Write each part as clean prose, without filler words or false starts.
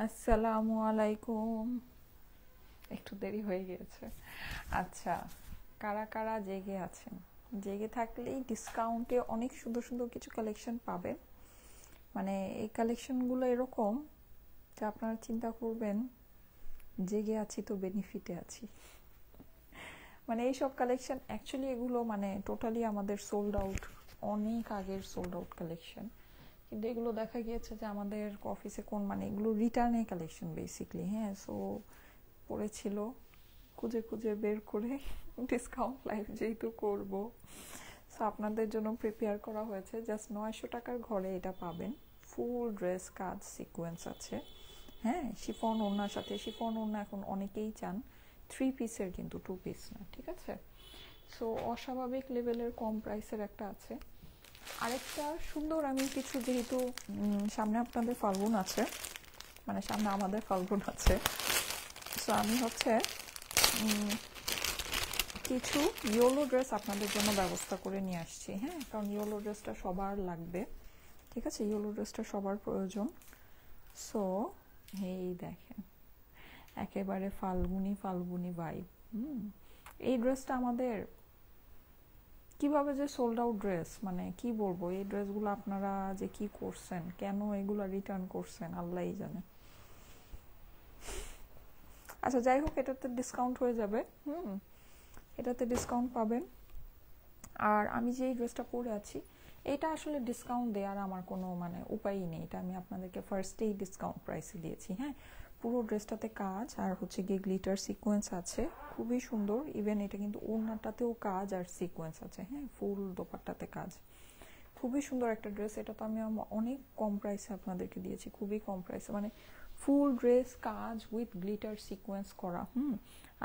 আসসালামু আলাইকুম। একটু দেরি হয়ে গিয়েছে। আচ্ছা, কারা কারা জেগে আছেন? জেগে থাকলেই ডিসকাউন্টে অনেক সুন্দর সুন্দর কিছু কালেকশন পাবেন। মানে এই কালেকশনগুলো এরকম যে আপনারা চিন্তা করবেন জেগে আছি তো বেনিফিটে আছি। মানে এইসব কালেকশন অ্যাকচুয়ালি এগুলো মানে টোটালি আমাদের সোল্ড আউট, অনেক আগের সোল্ড আউট কালেকশন। কিন্তু এগুলো দেখা গিয়েছে যে আমাদের অফিসে কোন মানে এগুলো রিটার্নের কালেকশন বেসিকলি। হ্যাঁ, সো পড়েছিল, খুঁজে খুঁজে বের করে ডিসকাউন্ট লাইভ যেহেতু করব, সো আপনাদের জন্য প্রিপেয়ার করা হয়েছে। জাস্ট 900 টাকার ঘরে এটা পাবেন। ফুল ড্রেস কাজ সিকোয়েন্স আছে। হ্যাঁ, শিফন ওড়নার সাথে। শিফন ওড়না এখন অনেকেই চান, 3 পিসের কিন্তু 2 পিস না, ঠিক আছে। সো অস্বাভাবিক লেভেলের কম প্রাইসের একটা আছে। আরেকটা সুন্দর, আমি কিছু যেহেতু সামনে আপনাদের ফাল্গুন আছে, মানে সামনে আমাদের ফাল্গুন আছে, সো আমি হচ্ছে কিছু ইয়েলো ড্রেস আপনাদের জন্য ব্যবস্থা করে নিয়ে আসছি। হ্যাঁ, কারণ ইয়েলো ড্রেসটা সবার লাগবে, ঠিক আছে। ইয়েলো ড্রেসটা সবার প্রয়োজন। সো এই দেখেন, একেবারে ফাল্গুনি ফাল্গুনি ভাইব। এই ড্রেসটা আমাদের কিভাবে যে সোল্ড আউট ড্রেস, মানে কি বলবো, এই ড্রেসগুলো আপনারা যে কি করছেন, কেন এগুলো রিটার্ন করছেন আল্লাহই জানে। আচ্ছা যাই হোক, এটাতে ডিসকাউন্ট হয়ে যাবে। এটাতে ডিসকাউন্ট পাবেন। আর আমি যেই ড্রেসটা পরে আছি, এটা আসলে ডিসকাউন্ট দেওয়ার আমার কোনো মানে উপায়ই নেই। এটা আমি আপনাদেরকে ফার্স্টেই ডিসকাউন্ট প্রাইসে দিয়েছি। হ্যাঁ, পুরো ড্রেসটাতে কাজ আর হচ্ছে গিয়ে গ্লিটার সিকোয়েন্স আছে, খুবই সুন্দর। ইভেন এটা কিন্তু ওড়নাটাতেও কাজ আর সিকোয়েন্স আছে। হ্যাঁ, ফুল দোপাট্টাতে কাজ, খুবই সুন্দর একটা ড্রেস। এটা তো আমি অনেক কম প্রাইসে আপনাদেরকে দিয়েছি, খুবই কম প্রাইসে। মানে ফুল ড্রেস কাজ উইথ গ্লিটার সিকোয়েন্স করা।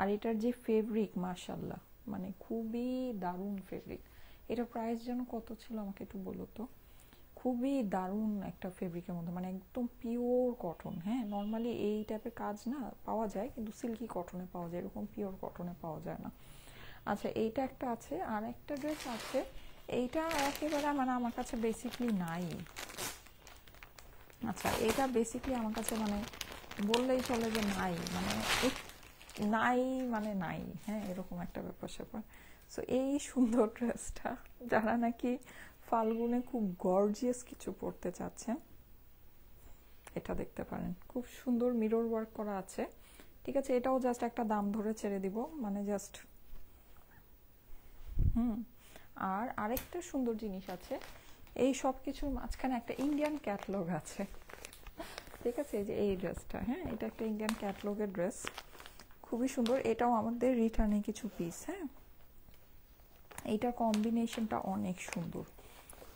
আর এটার যে ফেব্রিক, মাশাল্লাহ, মানে খুবই দারুণ ফেব্রিক। এটা প্রাইস যেন কত ছিল আমাকে একটু বলো তো। খুবই দারুণ একটা ফেব্রিকের মধ্যে, মানে একদম পিওর কটন। হ্যাঁ, নর্মালি এই টাইপের কাজ না পাওয়া যায়, কিন্তু সিল্কি কটনে পাওয়া যায়, এরকম পিওর কটনে পাওয়া যায় না। আচ্ছা, এইটা একটা আছে। আর একটা ড্রেস আছে, এইটা একেবারে মানে আমার কাছে বেসিকলি নাই। আচ্ছা, এটা বেসিকলি আমার কাছে মানে বললেই চলে যে নাই, মানে নাই মানে নাই। হ্যাঁ, এরকম একটা ব্যাপার স্যাপার। সো এই সুন্দর ড্রেসটা যারা নাকি ফাল্গুনে খুব গর্জিয়াস কিছু পরতে চাচ্ছেন, এটা দেখতে পারেন। খুব সুন্দর মিরর ওয়ার্ক করা আছে, ঠিক আছে। এটাও জাস্ট একটা দাম ধরে ছেড়ে দিব, মানে জাস্ট আর আরেকটা সুন্দর জিনিস আছে, এই সব কিছুর মাঝখানে একটা ইন্ডিয়ান ক্যাটলগ আছে, ঠিক আছে। এই যে এই ড্রেসটা, হ্যাঁ, এটা একটা ইন্ডিয়ান ক্যাটলগের ড্রেস, খুবই সুন্দর। এটাও আমাদের রিটার্নে কিছু পিস। হ্যাঁ, এইটার কম্বিনেশনটা অনেক সুন্দর।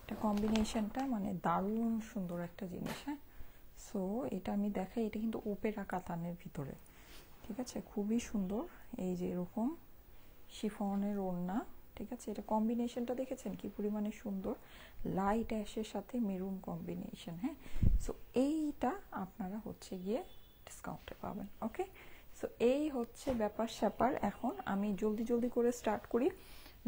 এটা কম্বিনেশনটা মানে দারুণ সুন্দর একটা জিনিস। হ্যাঁ, সো এটা আমি দেখাই। এটা কিন্তু ওপেরা কাতানের ভিতরে, ঠিক আছে, খুবই সুন্দর। এই যে এরকম শিফনের ওড়না, ঠিক আছে। এটা কম্বিনেশনটা দেখেছেন কি পরিমাণে সুন্দর, লাইট অ্যাশের সাথে মেরুন কম্বিনেশন। হ্যাঁ, সো এইটা আপনারা হচ্ছে গিয়ে ডিসকাউন্টে পাবেন। ওকে, সো এই হচ্ছে ব্যাপার স্যাপার। এখন আমি জলদি জলদি করে স্টার্ট করি।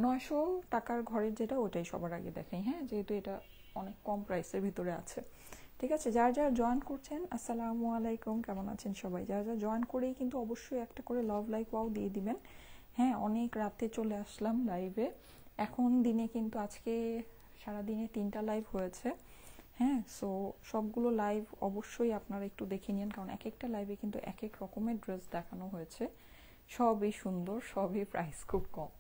900 টাকার ঘরের যেটা, ওটাই সবার আগে দেখাই। হ্যাঁ, যেহেতু এটা অনেক কম প্রাইসের ভিতরে আছে, ঠিক আছে। যারা যারা জয়েন করছেন, আসসালামু আলাইকুম, কেমন আছেন সবাই? যারা যারা জয়েন করেই কিন্তু অবশ্যই একটা করে লাভ লাইক ওয়াও দিয়ে দিবেন। হ্যাঁ, অনেক রাতে চলে আসলাম লাইভে। এখন দিনে কিন্তু আজকে সারাদিনে 3টা লাইভ হয়েছে। হ্যাঁ, সো সবগুলো লাইভ অবশ্যই আপনারা একটু দেখে নিন, কারণ এক একটা লাইভে কিন্তু এক এক রকমের ড্রেস দেখানো হয়েছে। সবই সুন্দর, সবই প্রাইস খুব কম।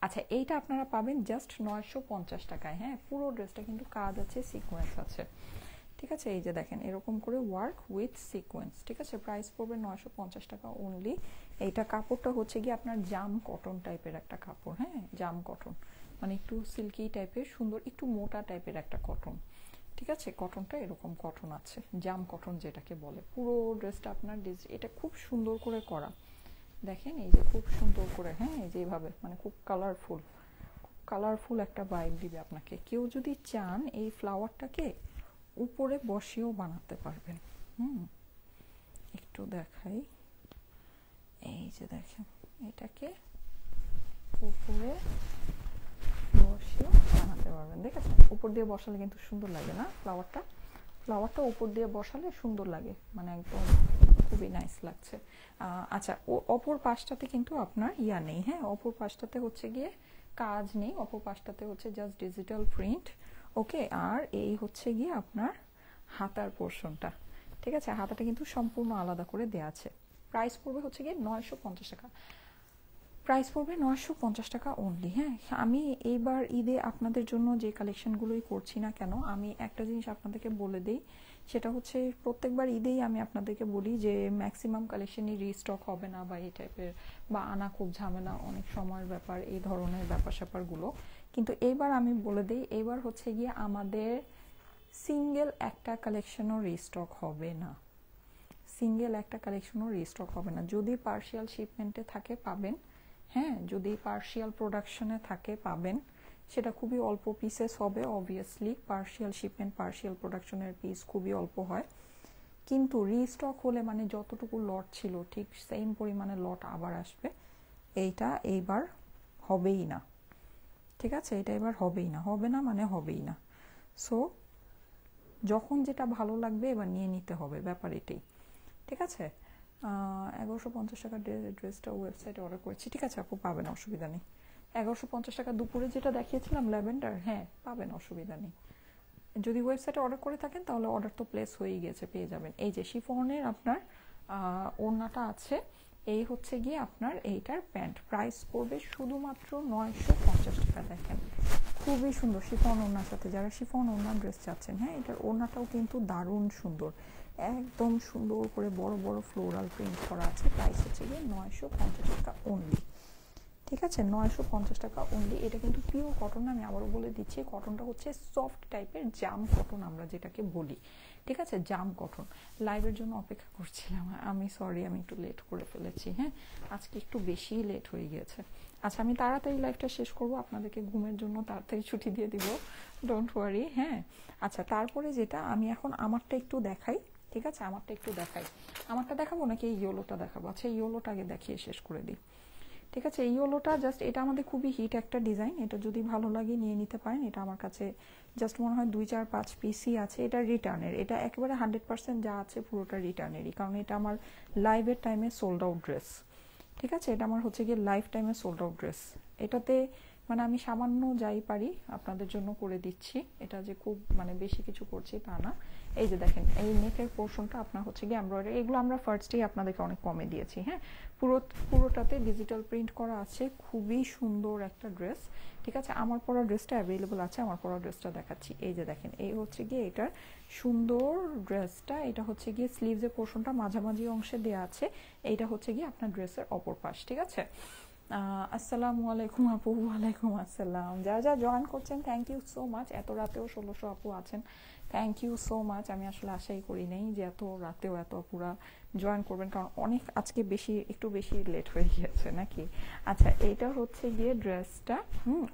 আচ্ছা, এইটা আপনারা পাবেন জাস্ট 950 টাকায়। হ্যাঁ, পুরো ড্রেসটা কিন্তু কাজ আছে, সিকোয়েন্স আছে, ঠিক আছে। এই যে দেখেন, এরকম করে ওয়ার্ক উইথ সিকোয়েন্স, ঠিক আছে। প্রাইস পড়বে 950 টাকা অনলি। এইটা কাপড়টা হচ্ছে গিয়ে আপনার জাম কটন টাইপের একটা কাপড়। হ্যাঁ, জাম কটন মানে একটু সিল্কি টাইপের, সুন্দর একটু মোটা টাইপের একটা কটন, ঠিক আছে। কটনটা এরকম কটন আছে, জাম কটন যেটাকে বলে। পুরো ড্রেসটা আপনার এটা খুব সুন্দর করে করা, দেখেন এই যে খুব সুন্দর করে। হ্যাঁ, এই যে এইভাবে মানে খুব কালারফুল, খুব কালারফুল একটা ভাইব দিবে আপনাকে। কেউ যদি চান এই ফ্লাওয়ারটাকে উপরে বসিয়েও বানাতে পারবেন। একটু দেখাই, এই যে দেখেন, এটাকে উপরে বসিয়েও বানাতে পারবেন। দেখেছেন, উপর দিয়ে বসালে কিন্তু সুন্দর লাগে না ফ্লাওয়ারটা? ফ্লাওয়ারটা উপর দিয়ে বসালে সুন্দর লাগে, মানে একদম খুবই নাইস লাগছে। আচ্ছা, অপর পাশটাতে কিন্তু আপনার ইয়া নেই, হ্যাঁ, অপর পাশটাতে হচ্ছে গিয়ে কাজ নেই, অপর পাশটাতে হচ্ছে জাস্ট ডিজিটাল প্রিন্ট। ওকে, আর এই হচ্ছে গিয়ে আপনার হাতার পোর্শনটা, ঠিক আছে, হাতাটা কিন্তু সম্পূর্ণ আলাদা করে দেওয়া আছে। প্রাইস পড়বে হচ্ছে গিয়ে 950 টাকা, প্রাইস পড়বে 950 টাকা অনলি। হ্যাঁ, আমি এইবার ঈদে আপনাদের জন্য যে কালেকশনগুলোই করছি না কেন, আমি একটা জিনিস আপনাদেরকে বলে দিই, সেটা হচ্ছে প্রত্যেকবার ঈদেই আমি আপনাদেরকে বলি যে ম্যাক্সিমাম কালেকশনই রিস্টক হবে না বা এই টাইপের, বা আনা খুব ঝামেলা, অনেক সময়ের ব্যাপার, এই ধরনের ব্যাপার স্যাপারগুলো। কিন্তু এইবার আমি বলে দিই, এইবার হচ্ছে গিয়ে আমাদের সিঙ্গেল একটা কালেকশনও রিস্টক হবে না, সিঙ্গেল একটা কালেকশনও রিস্টক হবে না। যদি পার্শিয়াল শিপমেন্টে থাকে পাবেন, হ্যাঁ, যদি পার্শিয়াল প্রোডাকশনে থাকে পাবেন, সেটা খুবই অল্প পিসেস হবে। অবভিয়াসলি পার্শিয়াল শিপমেন্ট, পার্শিয়াল প্রোডাকশনের পিস খুবই অল্প হয়, কিন্তু রিস্টক হলে মানে যতটুকু লট ছিল ঠিক সেম পরিমাণে লট আবার আসবে। এইটা এইবার হবেই না, ঠিক আছে, এটা এবার হবেই না, হবে না মানে হবেই না। সো যখন যেটা ভালো লাগবে এবার নিয়ে নিতে হবে, ব্যাপার এটাই, ঠিক আছে। 1150 টাকার ড্রেসটা ওয়েবসাইটে অর্ডার করেছি, ঠিক আছে আপু, পাবেন, অসুবিধা নেই। 1150 টাকা দুপুরে যেটা দেখিয়েছিলাম ল্যাভেন্ডার, হ্যাঁ পাবেন, অসুবিধা নেই। যদি ওয়েবসাইটে অর্ডার করে থাকেন তাহলে অর্ডার তো প্লেস হয়েই গেছে, পেয়ে যাবেন। এই যে শিফনের আপনার ওড়নাটা আছে, এই হচ্ছে গিয়ে আপনার এইটার প্যান্ট, প্রাইস পড়বে শুধুমাত্র 950 টাকা। দেখেন খুবই সুন্দর শিফন ওড়নার সাথে, যারা শিফন ওড়নার ড্রেস চাচ্ছেন, হ্যাঁ, এটার ওড়নাটাও কিন্তু দারুণ সুন্দর, একদম সুন্দর করে বড় বড় ফ্লোরাল প্রিন্ট করা আছে। প্রাইস হচ্ছে গিয়ে 950 টাকা অনলি, ঠিক আছে, 950 টাকা অনলি। এটা কিন্তু পিওর কটন, আমি আবারও বলে দিচ্ছি, কটনটা হচ্ছে সফট টাইপের জাম কটন আমরা যেটাকে বলি, ঠিক আছে, জাম কটন। লাইভের জন্য অপেক্ষা করছিলাম, আমি সরি, আমি একটু লেট করে ফেলেছি, হ্যাঁ, আজকে একটু বেশি লেট হয়ে গিয়েছে। আচ্ছা, আমি তাড়াতাড়ি লাইভটা শেষ করব, আপনাদেরকে ঘুমের জন্য তাড়াতাড়ি ছুটি দিয়ে দিব, ডোন্ট ওয়ারি। হ্যাঁ, আচ্ছা, তারপরে যেটা আমি এখন আমারটা একটু দেখাই, ঠিক আছে, আমারটা একটু দেখাই। আমারটা দেখাবো নাকি এই ইয়েলোটা দেখাবো? আচ্ছা, এই ইয়েলোটা আগে দেখিয়ে শেষ করে দিই, ঠিক আছে। এই ইয়েলোটা জাস্ট, এটা আমাদের খুবই হিট একটা ডিজাইন, এটা যদি ভালো লাগে নিয়ে নিতে পারেন। এটা আমার কাছে জাস্ট মনে হয় 2-4-5 পিসই আছে। এটা রিটার্নের, এটা একেবারে 100% যা আছে পুরোটা রিটার্নেরই, কারণ এটা আমার লাইভের টাইমে সোল্ড আউট ড্রেস, ঠিক আছে, এটা আমার হচ্ছে গিয়ে লাইফ টাইমে সোল্ড আউট ড্রেস। এটাতে মানে আমি সামান্য যাই পারি আপনাদের জন্য করে দিচ্ছি, এটা যে খুব মানে বেশি কিছু করছি তা না। এই যে দেখেন, এই নেকের পোর্শনটা আপনার হচ্ছে গিয়ে এমব্রয়ডারি, এগুলো আমরা ফার্স্টেই আপনাদেরকে অনেক কমে দিয়েছি, হ্যাঁ, পুরোটাতে ডিজিটাল প্রিন্ট করা আছে, খুবই সুন্দর একটা ড্রেস, ঠিক আছে। আমার পরা ড্রেসটা অ্যাভেলেবল আছে, আমার পরা ড্রেসটা দেখাচ্ছি। এই যে দেখেন, এই হচ্ছে গিয়ে এটার সুন্দর ড্রেসটা, এটা হচ্ছে গিয়ে স্লিভসের পোর্শনটা মাঝামাঝি অংশে দেওয়া আছে, এইটা হচ্ছে গিয়ে আপনার ড্রেসের অপর পাশ, ঠিক আছে। আসসালামু আলাইকুম আপু। ওয়ালাইকুম আসসালাম। যারা যারা জয়েন করছেন থ্যাংক ইউ সো মাচ। এত রাতেও 1600 আপু আছেন, থ্যাংক ইউ সো মাচ। আমি আসলে আশাই করি নাই যে এত রাতেও এত আপুরা জয়েন করবেন, কারণ অনেক আজকে একটু বেশি লেট হয়ে গিয়েছে নাকি। আচ্ছা, এইটা হচ্ছে গিয়ে ড্রেসটা,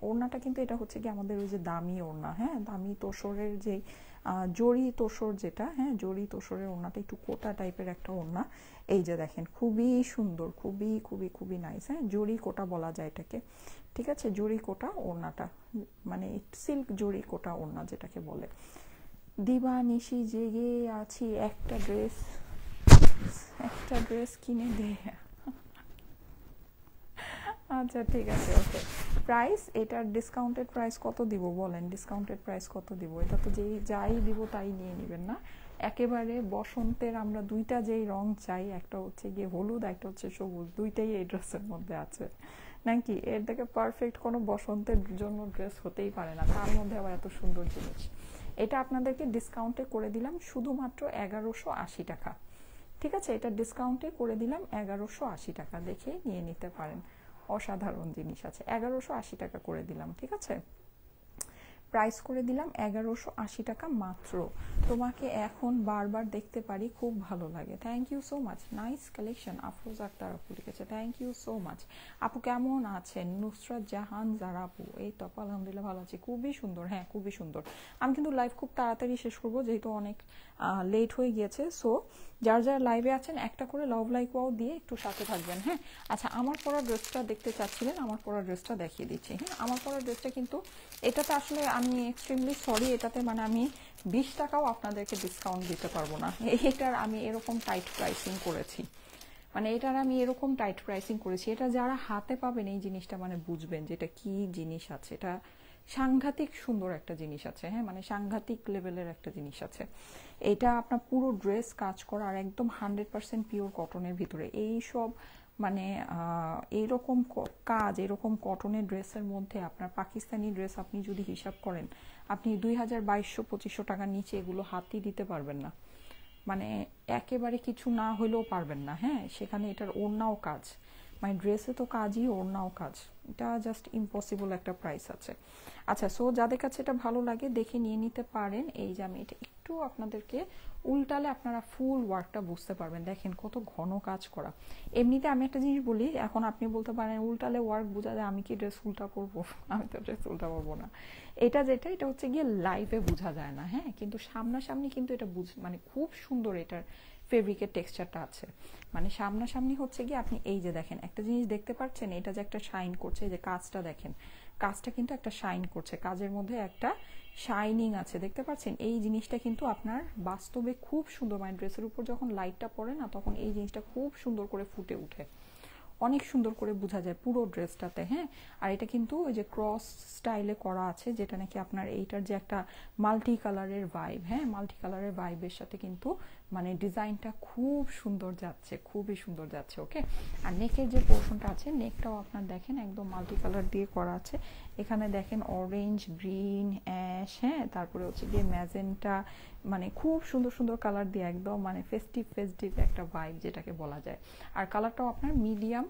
ওড়নাটা কিন্তু এটা হচ্ছে গিয়ে আমাদের ওই যে দামি ওড়না, হ্যাঁ, দামি তোষরের যে জরি তোষর যেটা, হ্যাঁ, জরি তোষরের ওড়নাটা একটু কোটা টাইপের একটা ওড়না। এই যে দেখেন, খুবই সুন্দর, খুবই খুবই খুবই নাইস, হ্যাঁ, জরি কোটা বলা যায় এটাকে, ঠিক আছে, জরি কোটা ওড়নাটা, মানে সিল্ক জরি কোটা ওড়না যেটাকে বলে। দিবা নিশি জেগে আছি, একটা ড্রেস কিনে দে। আচ্ছা ঠিক আছে, ওকে। প্রাইস, এটার ডিসকাউন্টেড প্রাইস কত দিব বলেন, ডিসকাউন্টেড প্রাইস কত দিব? এটা তো যাই দিব তাই নিয়ে নেবেন না, একেবারে বসন্তের আমরা দুইটা যেই রং চাই, একটা হচ্ছে গিয়ে হলুদ, একটা হচ্ছে সবুজ, দুইটাই এই ড্রেসের মধ্যে আছে নাকি। এর থেকে পারফেক্ট কোনো বসন্তের জন্য ড্রেস হতেই পারে না, তার মধ্যে আবার এত সুন্দর জিনিস। এটা আপনাদেরকে ডিসকাউন্টে করে দিলাম শুধুমাত্র 1180 টাকা, ঠিক আছে, এটা ডিসকাউন্টে করে দিলাম 1180 টাকা, দেখে নিয়ে নিতে পারেন। অসাধারণ জিনিস আছে, 1180 টাকা করে দিলাম, ঠিক আছে, প্রাইস করে দিলাম 1180 টাকা মাত্র। তোমাকে এখন বারবার দেখতে পারি, খুব ভালো লাগে, thank you so much, nice collection. Afroz Akter আপু লিখেছে, থ্যাংক ইউ সো মাচ। আপু কেমন আছেন? নুসরাত জাহান জারা আপু, এই তো আলহামদুলিল্লাহ ভালো আছি, খুবই সুন্দর, হ্যাঁ খুবই সুন্দর। আমি কিন্তু লাইভ খুব তাড়াতাড়ি শেষ করবো যেহেতু অনেক লেট হয়ে গিয়েছে। সো যারা যারা লাইভে আছেন একটা করে লাভ লাইক ওয়াও দিয়ে একটু সাথে থাকবেন, হ্যাঁ। আচ্ছা, আমার পরা ড্রেসটা দেখতে চাচ্ছিলেন, আমার পরা ড্রেসটা দেখিয়ে দিচ্ছি, হ্যাঁ। আমার পরা ড্রেসটা কিন্তু, এটাতে আসলে আমি এক্সট্রিমলি সরি, এটাতে মানে আমি 20 টাকাও আপনাদেরকে ডিসকাউন্ট দিতে পারবো না। এটার আমি এরকম টাইট প্রাইসিং করেছি, মানে এটার আমি এরকম টাইট প্রাইসিং করেছি, এটা যারা হাতে পাবেন এই জিনিসটা মানে বুঝবেন যে এটা কি জিনিস আছে। এটা সাংঘাতিক সুন্দর একটা জিনিস আছে, হ্যাঁ, মানে সাংঘাতিক লেভেলের একটা জিনিস আছে। এটা আপনার পুরো ড্রেস কাজ করা আর একদম 100% পিওর কটনের ভিতরে। এই সব মানে এইরকম কাজ, এরকম কটনের ড্রেসের মধ্যে আপনার পাকিস্তানি ড্রেস আপনি যদি হিসাব করেন, আপনি 2200-2500 টাকার নিচে এগুলো হাতই দিতে পারবেন না, মানে একেবারে কিছু না হইলেও পারবেন না। হ্যাঁ, সেখানে এটার ওড়নাও কাজ, মানে ড্রেসে তো কাজই, ওড়নাও কাজ, এটা জাস্ট ইম্পসিবল একটা প্রাইস আছে। আচ্ছা, সো যাদের কাছে এটা ভালো লাগে দেখে নিয়ে নিতে পারেন। এই যে আমি এটা একটু আপনাদেরকে উল্টালে আপনারা ফুল ওয়ার্কটা বুঝতে পারবেন, দেখেন কত ঘন কাজ করা। এমনিতে আমি একটা জিনিস বলি, এখন আপনি বলতে পারেন উল্টালে ওয়ার্ক বোঝা যায়, আমি কি ড্রেস উল্টা করবো? আমি তো ড্রেস উল্টা করবো না। এটা যেটা, এটা হচ্ছে গিয়ে লাইভে বোঝা যায় না, হ্যাঁ, কিন্তু সামনাসামনি কিন্তু এটা মানে খুব সুন্দর এটার ফেব্রিকের টেক্সচারটা আছে। মানে সামনাসামনি হচ্ছে গিয়ে আপনি এই যে দেখেন একটা জিনিস দেখতে পাচ্ছেন, এটা যে একটা শাইন করছে, এই যে কাজটা দেখেন, কাজটা কিন্তু একটা শাইন করছে, কাজের মধ্যে একটা শাইনিং আছে, দেখতে পাচ্ছেন? এই জিনিসটা কিন্তু আপনার বাস্তবে খুব সুন্দর, মানে ড্রেসের উপর যখন লাইটটা পড়ে না, তখন এই জিনিসটা খুব সুন্দর করে ফুটে উঠে, অনেক সুন্দর করে বোঝা যায় পুরো ড্রেসটাতে। হ্যাঁ, আর এটা কিন্তু ওই যে ক্রস স্টাইলে করা আছে, যেটা নাকি আপনার এইটার যে একটা মাল্টি কালারের ভাইব, হ্যাঁ, মাল্টি কালারের ভাইবের সাথে কিন্তু মানে ডিজাইনটা খুব সুন্দর যাচ্ছে, খুবই সুন্দর যাচ্ছে। ওকে, আর নেকের যে পোর্শনটা আছে, নেকটাও আপনার দেখেন একদম মাল্টি কালার দিয়ে করা আছে। এখানে দেখেন অরেঞ্জ, গ্রিন, অ্যাশ, হ্যাঁ, তারপরে হচ্ছে গিয়ে ম্যাজেন্টা, মানে খুব সুন্দর সুন্দর কালার দিয়ে একদম মানে ফেস্টিভ ফেস্টিভ একটা ভাইব যেটাকে বলা যায়। আর কালারটাও আপনার মিডিয়াম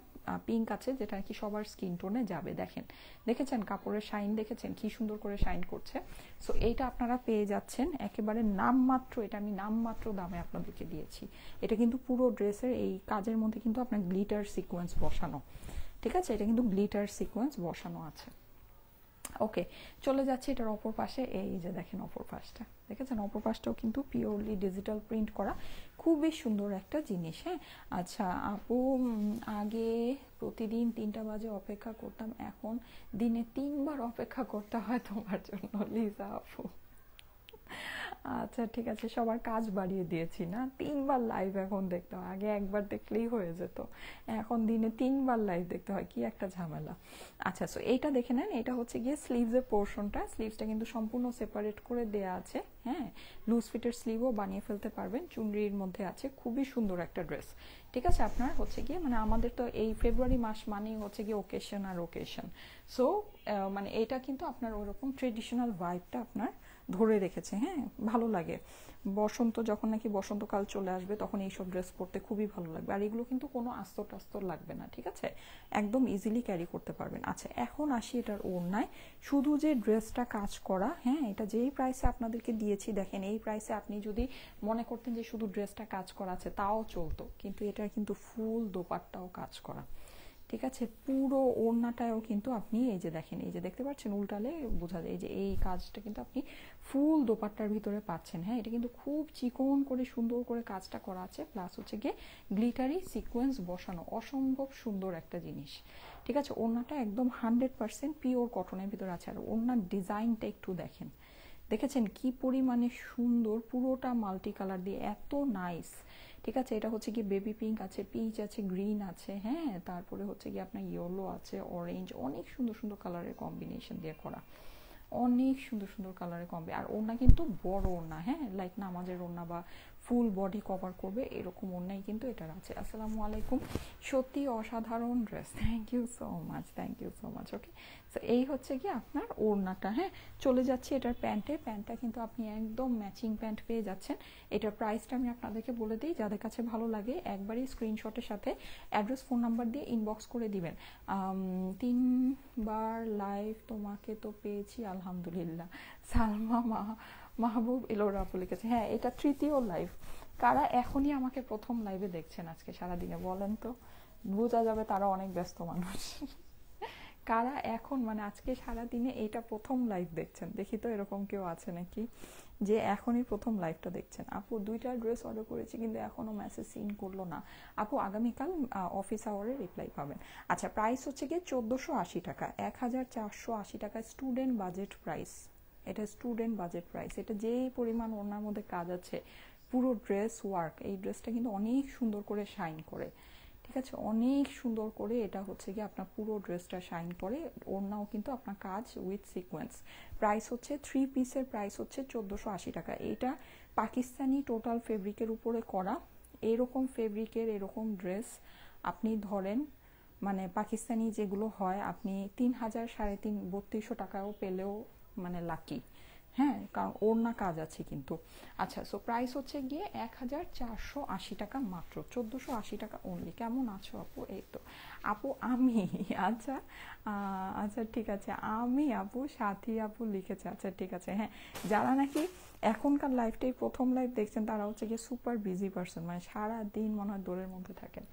পিঙ্ক আছে, যেটা কি সবার স্কিন টোনে যাবে। দেখেন, দেখেছেন কাপড়ের শাইন, দেখেছেন কি সুন্দর করে শাইন করছে। সো এইটা আপনারা পেয়ে যাচ্ছেন একেবারে নামমাত্র, এটা আমি নামমাত্র দামে আপনাদেরকে দিয়েছি। এটা কিন্তু পুরো ড্রেসের এই কাজের মধ্যে কিন্তু আপনার গ্লিটার সিকোয়েন্স বসানো, ঠিক আছে, এটা কিন্তু গ্লিটার সিকোয়েন্স বসানো আছে। ওকে, চলে যাচ্ছে এটার অপর পাশে। এই যে দেখেন অপর পাশটা, দেখেছেন অপর পাশটাও কিন্তু পিওরলি ডিজিটাল প্রিন্ট করা, খুবই সুন্দর একটা জিনিস। হ্যাঁ, আচ্ছা আপু, আগে প্রতিদিন 3টা বাজে অপেক্ষা করতাম, এখন দিনে 3বার অপেক্ষা করতে হয় তোমার জন্য লিজা আপু। আচ্ছা ঠিক আছে, সবার কাজ বাড়িয়ে দিয়েছি না, 3বার লাইভ এখন দেখতে হয়, আগে একবার দেখলেই হয়ে যেত, এখন দিনে 3বার লাইভ দেখতে হয়, কি একটা ঝামেলা। আচ্ছা, সো এইটা দেখে নেন, এটা হচ্ছে গিয়ে স্লিভসের পোর্শনটা, স্লিভসটা কিন্তু সম্পূর্ণ সেপারেট করে দেয়া আছে। হ্যাঁ, লুজ ফিটের স্লিভও বানিয়ে ফেলতে পারবেন, চুনরির মধ্যে আছে, খুবই সুন্দর একটা ড্রেস। ঠিক আছে, আপনার হচ্ছে গিয়ে মানে আমাদের তো এই ফেব্রুয়ারি মাস মানেই হচ্ছে গিয়ে ওকেশন আর ওকেশন, সো মানে এটা কিন্তু আপনার ওরকম ট্রেডিশনাল ভাইবটা আপনার ধরে রেখেছে। হ্যাঁ, ভালো লাগে, বসন্ত যখন নাকি বসন্তকাল চলে আসবে তখন এইসব ড্রেস পরতে খুবই ভালো লাগবে, আর এগুলো কিন্তু কোনো আস্তর টাস্তর লাগবে না, ঠিক আছে, একদম ইজিলি ক্যারি করতে পারবেন। আচ্ছা, এখন আসি এটার ওড়নায়, শুধু যে ড্রেসটা কাজ করা, হ্যাঁ, এটা যেই প্রাইসে আপনাদেরকে দিয়েছি, দেখেন এই প্রাইসে আপনি যদি মনে করতেন যে শুধু ড্রেসটা কাজ করা আছে তাও চলতো, কিন্তু এটার কিন্তু ফুল দোপাট্টাও কাজ করা, ঠিক আছে, পুরো ওড়নাটাও কিন্তু আপনি এই যে দেখেন, এই যে দেখতে পাচ্ছেন উল্টালে বোঝা যায়, এই যে এই কাজটা কিন্তু আপনি ফুল দোপাট্টার ভিতরে পাচ্ছেন। হ্যাঁ, এটা কিন্তু খুব চিকন করে সুন্দর করে কাজটা করা আছে, প্লাস হচ্ছে গিয়ে গ্লিটারি সিকোয়েন্স বসানো, অসম্ভব সুন্দর একটা জিনিস। ঠিক আছে, ওড়নাটা একদম 100% পিওর কটনের ভিতরে আছে, আর ওড়নার ডিজাইনটা একটু দেখেন, দেখেছেন কি পরিমাণে সুন্দর, পুরোটা মাল্টি কালার দিয়ে এত নাইস। ঠিক আছে, এটা হচ্ছে কি বেবি পিঙ্ক আছে, পিচ আছে, গ্রিন আছে, হ্যাঁ, তারপরে হচ্ছে কি আপনার ইয়েলো আছে, অরেঞ্জ, অনেক সুন্দর সুন্দর কালারের কম্বিনেশন দিয়ে করা, অনেক সুন্দর সুন্দর কালারের কম্বি। আর ওড়না কিন্তু বড় ওড়না, হ্যাঁ, লাইক নামাজের ওড়না বা ফুল বডি কভার করবে এরকম ওড়নাই কিন্তু এটার আছে। আসসালামু আলাইকুম, সত্যি অসাধারণ dress, thank you so much, thank you so much. Okay, so এই হচ্ছে কি আপনার ওড়নাটা। হ্যাঁ, চলে যাচ্ছে এটার প্যান্টে, প্যান্টটা কিন্তু আপনি একদম ম্যাচিং প্যান্ট পেয়ে যাচ্ছেন। এটার প্রাইসটা আমি আপনাদেরকে বলে দিই, যাদের কাছে ভালো লাগে একবারই স্ক্রিনশটের সাথে অ্যাড্রেস, ফোন নাম্বার দিয়ে ইনবক্স করে দিবেন। 3বার লাইভ তোমাকে তো পেয়েছি আলহামদুলিল্লাহ, সালমা মাহবুব এলোরা আপু লিখেছে। হ্যাঁ, এটা 3য় লাইভ, কারা এখনই আমাকে প্রথম লাইভে দেখছেন আজকে সারাদিনে বলেন তো, বোঝা যাবে তারা অনেক ব্যস্ত মানুষ। কারা এখন মানে আজকে সারাদিনে এটা প্রথম লাইভ দেখছেন, দেখি তো এরকম কেউ আছে নাকি যে এখনই প্রথম লাইভটা দেখছেন। আপু 2টা ড্রেস অর্ডার করেছি কিন্তু এখনো মেসেজ সিন করলো না। আপু আগামীকাল অফিস আওয়ারে রিপ্লাই পাবেন। আচ্ছা, প্রাইস হচ্ছে গিয়ে 1480 টাকা, 1480 টাকা স্টুডেন্ট বাজেট প্রাইস। এটা স্টুডেন্ট বাজেট প্রাইস। এটা যেই পরিমাণ ওনার মধ্যে কাজ আছে, পুরো ড্রেস ওয়ার্ক, এই ড্রেসটা কিন্তু অনেক সুন্দর করে শাইন করে, ঠিক আছে, অনেক সুন্দর করে এটা হচ্ছে কি আপনার পুরো ড্রেসটা শাইন করে। ওড়নাও কিন্তু আপনার কাজ উইথ সিকোয়েন্স। প্রাইস হচ্ছে 3 পিসের প্রাইস হচ্ছে 1480 টাকা। এটা পাকিস্তানি টোটাল ফেব্রিকের উপরে করা। এরকম ফেব্রিকের এরকম ড্রেস আপনি ধরেন মানে পাকিস্তানি যেগুলো হয় আপনি 3000 3200 টাকাও পেলেও মানে লাকি, হ্যাঁ, কারণ ওড়না কাজ আছে কিন্তু। আচ্ছা, সো প্রাইস হচ্ছে গিয়ে 1480 টাকা মাত্র, 1480 টাকা অনলি। কেমন আছো আপু? এই তো আপু আমি আচ্ছা আচ্ছা ঠিক আছে, আমি আপু সাথী আপু লিখেছে। আচ্ছা ঠিক আছে, হ্যাঁ, যারা নাকি এখনকার লাইফটাই প্রথম লাইফ দেখছেন তারা হচ্ছে গিয়ে সুপার বিজি পারসন, মানে সারা দিন মনে হয় দৌড়ের মধ্যে থাকেন।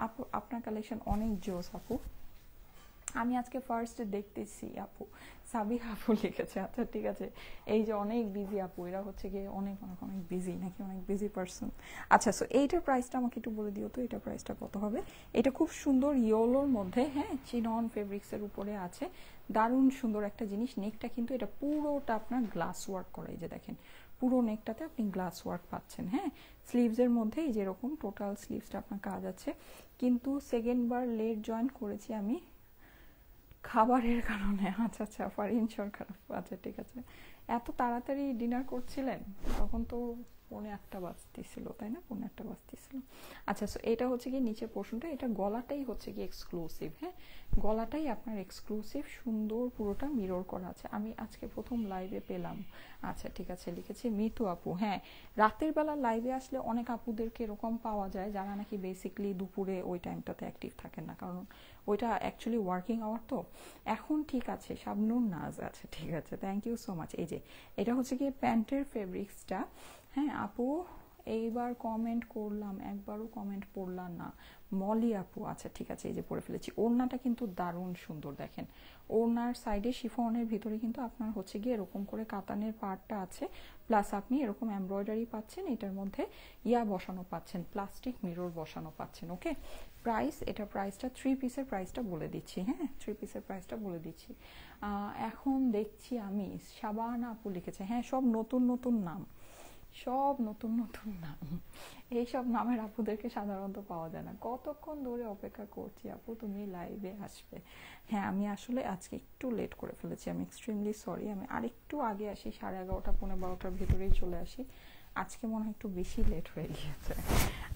আপু আপনার কালেকশন অনেক জোস আপু, আমি আজকে ফার্স্ট দেখতেছি আপু, সাবিহা আপু লিখেছে। আচ্ছা ঠিক আছে, এই যে অনেক বিজি আপু, এরা হচ্ছে গিয়ে অনেক অনেক অনেক বিজি, নাকি অনেক বিজি পারসন। আচ্ছা, সো এইটার প্রাইসটা আমাকে একটু বলে দিও তো, এটা প্রাইসটা কত হবে? এটা খুব সুন্দর ইয়েলোর মধ্যে, হ্যাঁ, চিনন ফেব্রিক্সের উপরে আছে, দারুণ সুন্দর একটা জিনিস। নেকটা কিন্তু এটা পুরোটা আপনার গ্লাস ওয়ার্ক করা, এই যে দেখেন পুরো নেকটাতে আপনি গ্লাস ওয়ার্ক পাচ্ছেন, হ্যাঁ। স্লিভসের মধ্যে এই যেরকম টোটাল স্লিভসটা আপনার কাজ আছে, কিন্তু সেকেন্ড বার লেট জয়েন করেছি আমি খাবারের কারণে। আচ্ছা আচ্ছা, ফারিন সরকার, আচ্ছা ঠিক আছে। এত তাড়াতাড়ি ডিনার করছিলেন? তখন তো 1:45 বাজতেছিল, তাই না? 1:45 বাজতেছিল। আচ্ছা, সো এটা হচ্ছে কি নিচের পোর্শনটা, এটা গলাটাই হচ্ছে কি এক্সক্লুসিভ, হ্যাঁ, গলাটাই আপনার এক্সক্লুসিভ, সুন্দর পুরোটা মিরর করা আছে। আমি আজকে প্রথম লাইভে পেলাম। আচ্ছা ঠিক আছে, লিখেছি মিতু আপু। হ্যাঁ, রাতের বেলা লাইভে আসলে অনেক আপুদেরকে এরকম পাওয়া যায় যারা নাকি বেসিকলি দুপুরে ওই টাইমটাতে অ্যাক্টিভ থাকেন না, কারণ ওইটা অ্যাকচুয়ালি ওয়ার্কিং আওয়ার তো। এখন ঠিক আছে, শাবনুর নাজ, আচ্ছা ঠিক আছে, থ্যাংক ইউ সো মাচ। এই যে এটা হচ্ছে কি প্যান্টের ফেব্রিক্সটা, হ্যাঁ আপু এইবার কমেন্ট করলাম, একবারও কমেন্ট পড়লাম না। মলি আপু, আচ্ছা ঠিক আছে, এই যে পরে ফেলেছি। ওড়নাটা কিন্তু দারুণ সুন্দর, দেখেন ওড়নার সাইডে শিফনের ভিতরে কিন্তু আপনার হচ্ছে গিয়ে এরকম করে কাতানের পার্টটা আছে, প্লাস আপনি এরকম এমব্রয়ডারি পাচ্ছেন, এটার মধ্যে ইয়া বসানো পাচ্ছেন, প্লাস্টিক মিরর বসানো পাচ্ছেন। ওকে, প্রাইস, এটা প্রাইসটা 3 পিসের প্রাইসটা বলে দিচ্ছি, হ্যাঁ 3 পিসের প্রাইসটা বলে দিচ্ছি। এখন দেখছি আমি শাবানা আপু লিখেছে, হ্যাঁ সব নতুন নতুন নাম, সব নতুন নতুন নাম, এইসব নামের আপুদেরকে সাধারণত পাওয়া যায় না। কতক্ষণ ধরে অপেক্ষা করছি আপু তুমি লাইভে আসবে। হ্যাঁ, আমি আসলে আজকে একটু লেট করে ফেলেছি, আমি এক্সট্রিমলি সরি। আমি আরেকটু আগে আসি, 11:30 12:30 ভিতরেই চলে আসি। আজকে মনে হয় একটু বেশি লেট হয়ে গিয়েছে,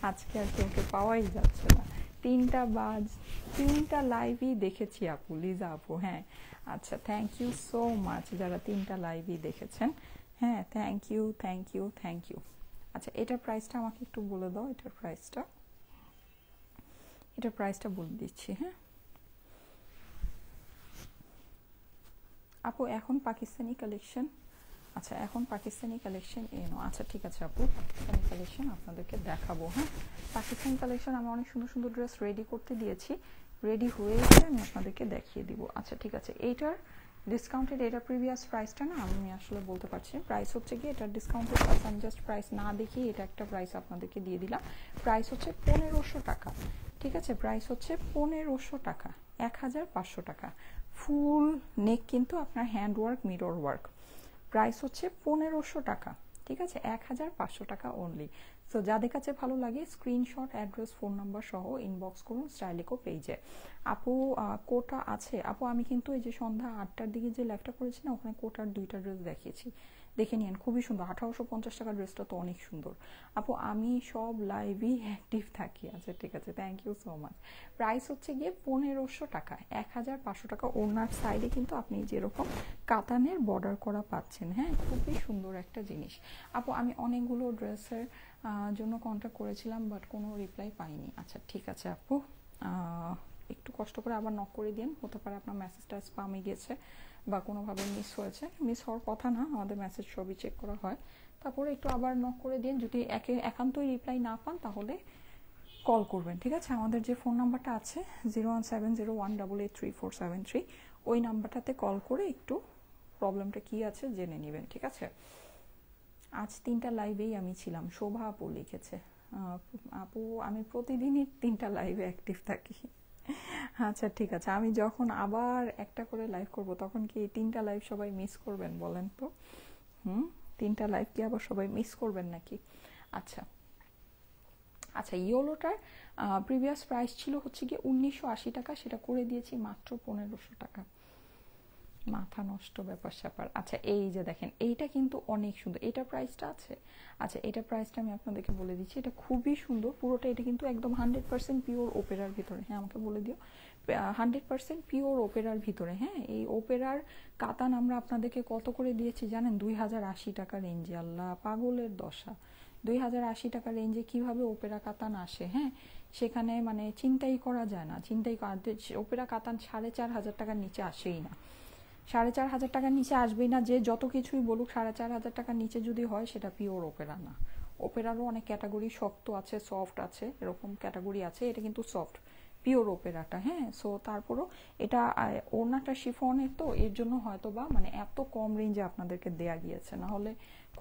আজকে আর কেউকে পাওয়াই যাচ্ছে না। 3টা লাইভই দেখেছি আপু, লিজা আপু, হ্যাঁ আচ্ছা, থ্যাংক ইউ সো মাচ যারা 3টা লাইভই দেখেছেন, হ্যাঁ thank you thank you thank you. আচ্ছা, এটার প্রাইসটা আমাকে একটু বলে দাও, এটার প্রাইসটা বলে দিচ্ছি, হ্যাঁ আপু এখন পাকিস্তানি কালেকশন, আচ্ছা এখন পাকিস্তানি কালেকশন এনো, আচ্ছা ঠিক আছে আপু, পাকিস্তানি কালেকশন আপনাদেরকে দেখাবো। হ্যাঁ, পাকিস্তানি কালেকশন আমি অনেক সুন্দর সুন্দর ড্রেস রেডি করতে দিয়েছি, রেডি হয়ে গেলে আমি আপনাদেরকে দেখিয়ে দিব। আচ্ছা ঠিক আছে, এইটার ডিসকাউন্টেড, এটা প্রিভিয়াস প্রাইসটা না আমি আসলে বলতে পারছি, প্রাইস হচ্ছে কি এটার ডিসকাউন্টেড প্রাইস, আমি জাস্ট প্রাইস না দেখি এটা একটা প্রাইস আপনাদেরকে দিয়ে দিলাম। প্রাইস হচ্ছে 1500 টাকা, ঠিক আছে, প্রাইস হচ্ছে 1500 টাকা, 1500 টাকা। ফুল নেক কিন্তু আপনার hand work, mirror work. Price হচ্ছে 1500 টাকা, ঠিক আছে, 1500 টাকা অনলি। সো যাদের কাছে ভালো লাগে স্ক্রিনশট, অ্যাড্রেস, ফোন নাম্বার সহ ইনবক্স করুন স্টাইলিকো পেজে। আপু কোটা আছে আপু, আমি কিন্তু এই যে সন্ধ্যা 8টার দিকে যে লাইভটা করেছি না, ওখানে কোটার 2টা ড্রেস দেখিয়েছি, দেখে নিন, খুবই সুন্দর। 1850 টাকার ড্রেসটা তো অনেক সুন্দর আপু, আমি সব লাইভই অ্যাক্টিভ থাকি। আচ্ছা ঠিক আছে, thank you so much. Price হচ্ছে গিয়ে 1500 টাকা, 1500 টাকা। ওনার সাইডে কিন্তু আপনি যেরকম কাতানের বর্ডার করা পাচ্ছেন, হ্যাঁ খুবই সুন্দর একটা জিনিস। আপু আমি অনেকগুলো ড্রেসের জন্য কন্ট্যাক্ট করেছিলাম বাট কোনো রিপ্লাই পাইনি। আচ্ছা ঠিক আছে আপু, একটু কষ্ট করে আবার নক করে দিন, হতে পারে আপনার মেসেজটা স্পামে গেছে বা কোনোভাবে মিস হয়েছে। মিস হওয়ার কথা না, আমাদের মেসেজ সবই চেক করা হয়। তারপরে একটু আবার নক করে দিন, যদি একান্তই রিপ্লাই না পান তাহলে কল করবেন, ঠিক আছে। আমাদের যে ফোন নাম্বারটা আছে 01701883473, ওই নাম্বারটাতে কল করে একটু প্রবলেমটা কি আছে জেনে নেবেন, ঠিক আছে। আজ 3টা লাইভেই আমি ছিলাম, শোভা আপু লিখেছে। আপু আমি প্রতিদিনই 3টা লাইভে অ্যাক্টিভ থাকি। আচ্ছা ঠিক আছে, আমি যখন আবার একটা করে লাইভ করব তখন কি 3টা লাইভ সবাই মিস করবেন বলেন তো? হুম, 3টা লাইভ কি আবার সবাই মিস করবেন নাকি? আচ্ছা আচ্ছা, ইয়োলোটার প্রিভিয়াস প্রাইস ছিল হচ্ছে কি 1980 টাকা, সেটা করে দিয়েছি মাত্র 1500 টাকা। মাথা নষ্ট ব্যাপার স্যাপার। আচ্ছা এই যে দেখেন, এইটা কিন্তু অনেক সুন্দর, এটা প্রাইসটা আছে। আচ্ছা এটা প্রাইসটা আমি আপনাদেরকে বলে দিচ্ছি, এটা খুবই সুন্দর পুরোটা, এটা কিন্তু একদম 100% পিওর ওপেরার ভিতরে। হ্যাঁ আমাকে বলে দিও, 100% পিওর ওপেরার ভিতরে। হ্যাঁ এই ওপেরার কাতান আমরা আপনাদেরকে কত করে দিয়েছি জানেন? 2080 টাকা রেঞ্জে। আল্লাহ পাগলের দশা, 2080 টাকা রেঞ্জে কিভাবে ওপেরা কাতান আসে? হ্যাঁ সেখানে মানে চিন্তাই করা যায় না, ওপেরা কাতান 4500 টাকার নিচে আসেই না, 4500 টাকার নিচে আসবেই না। যে যত কিছুই বলুক 4500 টাকার নিচে যদি হয় সেটা পিওর ওপেরা না। ওপেরারও অনেক ক্যাটাগরি, শক্ত আছে, সফট আছে, এরকম ক্যাটাগরি আছে, এটা কিন্তু সফট পিওর ওপেরাটা। হ্যাঁ সো তারপরও এটা ওড়নাটা শিফনের, তো এর জন্য হয়তো বা মানে এত কম রেঞ্জে আপনাদেরকে দেয়া গিয়েছে, না হলে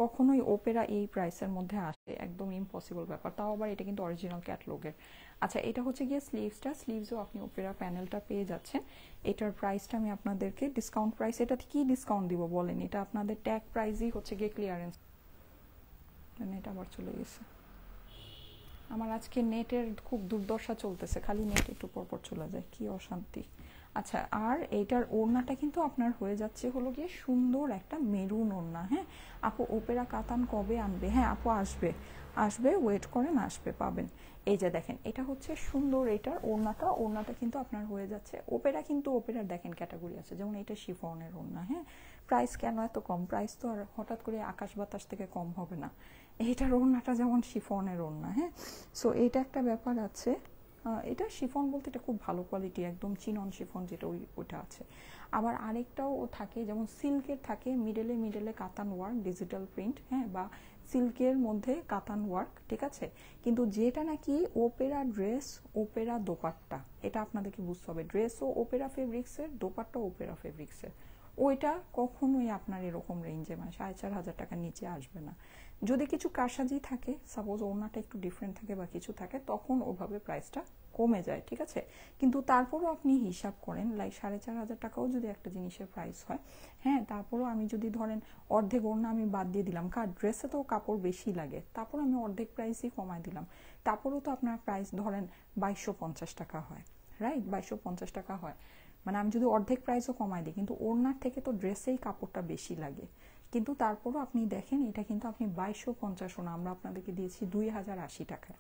কখনোই ওপেরা এই প্রাইসের মধ্যে আসে একদম ইম্পসিবল ব্যাপার, তাও আবার এটা কিন্তু অরিজিনাল ক্যাটলগের। আচ্ছা এটা হচ্ছে গিয়ে স্লিভসটা, স্লিভসও আপনি ওপেরা প্যানেলটা পেয়ে যাচ্ছেন। এটার প্রাইসটা আমি আপনাদেরকে ডিসকাউন্ট প্রাইস, এটাতে কি ডিসকাউন্ট দিব বলেন? এটা আপনাদের ট্যাগ প্রাইসই হচ্ছে গিয়ে ক্লিয়ারেন্স। এটা আবার চলে গেছে আমার, আজকে নেটের খুব দুর্দশা চলতেছে, খালি নেট একটু পরপর চলে যায়, কি অশান্তি। আচ্ছা আর এইটার ওড়নাটা কিন্তু আপনার হয়ে যাচ্ছে হলো গিয়ে সুন্দর একটা মেরুন ওড়না। হ্যাঁ আপু ওপেরা কাতান কবে আনবে? হ্যাঁ আপু আসবে, আসবে, ওয়েট করেন, আসবে, পাবেন। এই যে দেখেন এটা হচ্ছে সুন্দর, এটার ওড়নাটা, ওড়নাটা কিন্তু আপনার হয়ে যাচ্ছে ওপেরা, কিন্তু ওপেরার দেখেন ক্যাটাগরি আছে, যেমন এটা শিফনের ওড়না। হ্যাঁ প্রাইস কেন এত কম? প্রাইস তো আর হঠাৎ করে আকাশ বাতাস থেকে কম হবে না। এইটার ওড়নাটা যেমন শিফনের ওড়না। হ্যাঁ সো এইটা একটা ব্যাপার আছে। এটা শিফন বলতে এটা খুব ভালো কোয়ালিটি, একদম চিনন শিফন যেটা, ওইটা আছে। আবার আরেকটাও থাকে, যেমন সিল্কের থাকে, মিডলে মিডলে কাতান ওয়ার্ক, ডিজিটাল প্রিন্ট। হ্যাঁ বা সিল্কের মধ্যে কাতান ওয়ার্ক, ঠিক আছে। কিন্তু যেটা নাকি ওপেরা ড্রেস, ওপেরা দোপাট্টা, এটা আপনাদেরকে বুঝতে হবে। ড্রেসও ওপেরা ফেব্রিক্সের, দোপাট্টা ওপেরা ফেব্রিক্সের, ওইটা কখনোই আপনার এরকম রেঞ্জে মানে 4500 টাকার নিচে আসবে না। যদি কিছু কারসাজি থাকে, সাপোজ ওড়নাটা একটু ডিফারেন্ট থাকে বা কিছু থাকে, তখন ওভাবে প্রাইসটা কমে যায়, ঠিক আছে। কিন্তু তারপরও আপনি হিসাব করেন, লাইক 4500 টাকাও যদি একটা জিনিসের প্রাইস হয়, হ্যাঁ তারপরও আমি যদি ধরেন অর্ধেক ওড়না আমি বাদ দিয়ে দিলাম, কার ড্রেসে তো কাপড় বেশি লাগে, তারপর আমি অর্ধেক প্রাইসই কমায় দিলাম, তারপরেও তো আপনার প্রাইস ধরেন 2250 টাকা হয়, রাইট? 2250 টাকা হয়, মানে আমি যদি অর্ধেক প্রাইসও কমাই দিই, কিন্তু ওড়নার থেকে তো ড্রেসেই কাপড়টা বেশি লাগে। কিন্তু তারপরও আপনি দেখেন এটা কিন্তু আপনি 2250 না, আমরা আপনাদেরকে দিয়েছি 2080 টাকায়।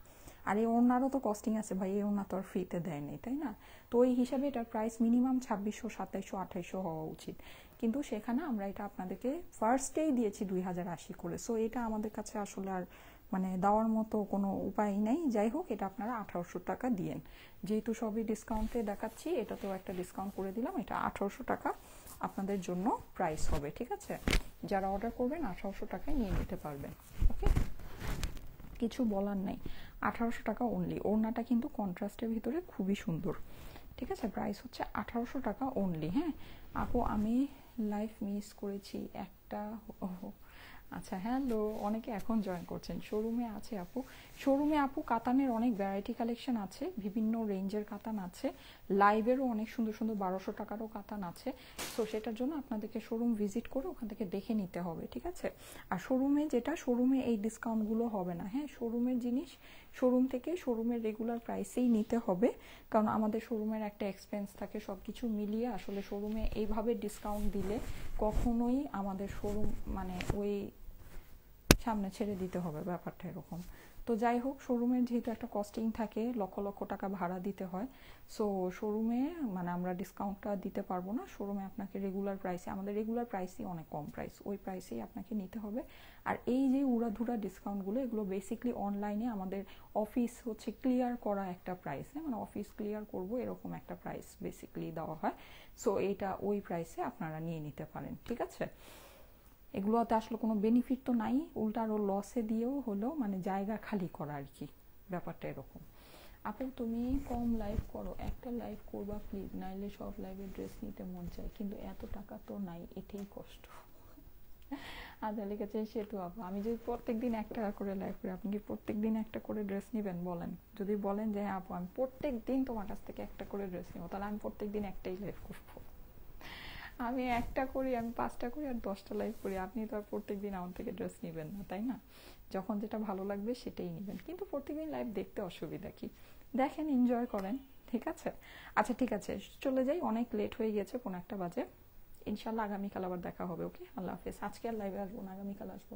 আর এই ওড়নারও তো কস্টিং আছে ভাই, এই ওড়না তো আর ফ্রিতে দেয়নি, তাই না? তো ওই হিসাবে এটার প্রাইস মিনিমাম 2600, 2700, 2800 হওয়া উচিত, কিন্তু সেখানে আমরা এটা আপনাদেরকে ফার্স্টেই দিয়েছি 2080 করে। সো এটা আমাদের কাছে আসলে আর মানে দেওয়ার মতো কোনো উপায় নেই। যাই হোক এটা আপনারা 1800 টাকা দিয়েন, যেহেতু সবই ডিসকাউন্টে দেখাচ্ছি, এটা তো একটা ডিসকাউন্ট করে দিলাম, এটা 1800 টাকা আপনাদের জন্য প্রাইস হবে, ঠিক আছে। যারা অর্ডার করবেন 1800 টাকায় নিয়ে নিতে পারবেন, ওকে, কিছু বলার নেই। 1800 টাকা অনলি। ওড়নাটা কিন্তু কন্ট্রাস্টের ভিতরে খুবই সুন্দর, ঠিক আছে। প্রাইস হচ্ছে 1800 টাকা অনলি। হ্যাঁ আপু আমি লাইভ মিস করেছি একটা। আচ্ছা হ্যালো, অনেকে এখন জয়েন করছেন। শোরুমে আছে আপু, শোরুমে আপু কাতানের অনেক ভ্যারাইটি কালেকশন আছে, বিভিন্ন রেঞ্জের কাতান আছে, লাইভেরও অনেক সুন্দর সুন্দর 1200 টাকারও কাতান আছে। তো সেটার জন্য আপনাদেরকে শোরুম ভিজিট করে ওখান থেকে দেখে নিতে হবে, ঠিক আছে। আর শোরুমে যেটা, শোরুমে এই ডিসকাউন্টগুলো হবে না। হ্যাঁ শোরুমের জিনিস শোরুম থেকে শোরুমের রেগুলার প্রাইসেই নিতে হবে, কারণ আমাদের শোরুমের একটা এক্সপেন্স থাকে, সব কিছু মিলিয়ে আসলে শোরুমে এইভাবে ডিসকাউন্ট দিলে কখনোই আমাদের শোরুম মানে ওই সামনে ছেড়ে দিতে হবে, ব্যাপারটা এরকম। তো যাই হোক, শোরুমের যেহেতু একটা কস্টিং থাকে, লক্ষ লক্ষ টাকা ভাড়া দিতে হয়, সো শোরুমে মানে আমরা ডিসকাউন্টটা দিতে পারবো না। শোরুমে আপনাকে রেগুলার প্রাইসে, আমাদের রেগুলার প্রাইসই অনেক কম প্রাইস, ওই প্রাইসেই আপনাকে নিতে হবে। আর এই যে উড়াধুরা ডিসকাউন্টগুলো, এগুলো বেসিকলি অনলাইনে আমাদের অফিস হচ্ছে ক্লিয়ার করা একটা প্রাইস, হ্যাঁ মানে অফিস ক্লিয়ার করব এরকম একটা প্রাইস বেসিকলি দেওয়া হয়। সো এটা ওই প্রাইসে আপনারা নিয়ে নিতে পারেন, ঠিক আছে। এগুলোতে আসলে কোনো বেনিফিট তো নাই, উল্টা আরও লসে দিয়েও হলো মানে জায়গা খালি করা আর কি, ব্যাপারটা এরকম। আপু তুমি কম লাইভ করো, একটা লাইভ করবা প্লিজ, নাইলে সব লাইভে ড্রেস নিতে মন চায়, কিন্তু এত টাকা তো নাই, এটাই কষ্ট। আচ্ছা লিখেছে সেতু আপু, আমি যদি প্রত্যেকদিন একটা করে লাইভ করি, আপনি কি প্রত্যেকদিন একটা করে ড্রেস নেবেন বলেন? যদি বলেন যে হ্যাঁ আপু আমি প্রত্যেকদিন তোমার কাছ থেকে একটা করে ড্রেস নেবো, তাহলে আমি প্রত্যেকদিন একটাই লাইভ করবো। আমি একটা করি, আমি 5টা করি আর 10টা লাইভ করি, আপনি তো আর প্রত্যেকদিন আমার থেকে ড্রেস নেবেন না, তাই না? যখন যেটা ভালো লাগবে সেটাই নেবেন, কিন্তু প্রত্যেকদিন লাইভ দেখতে অসুবিধা কি? দেখেন, এনজয় করেন, ঠিক আছে? আচ্ছা ঠিক আছে, চলে যাই, অনেক লেট হয়ে গেছে, 1:15 বাজে। ইনশাল্লাহ আগামীকাল আবার দেখা হবে। ওকে, আল্লাহ হাফেজ। আজকে আর লাইভে আসবো না, আগামীকাল আসবো।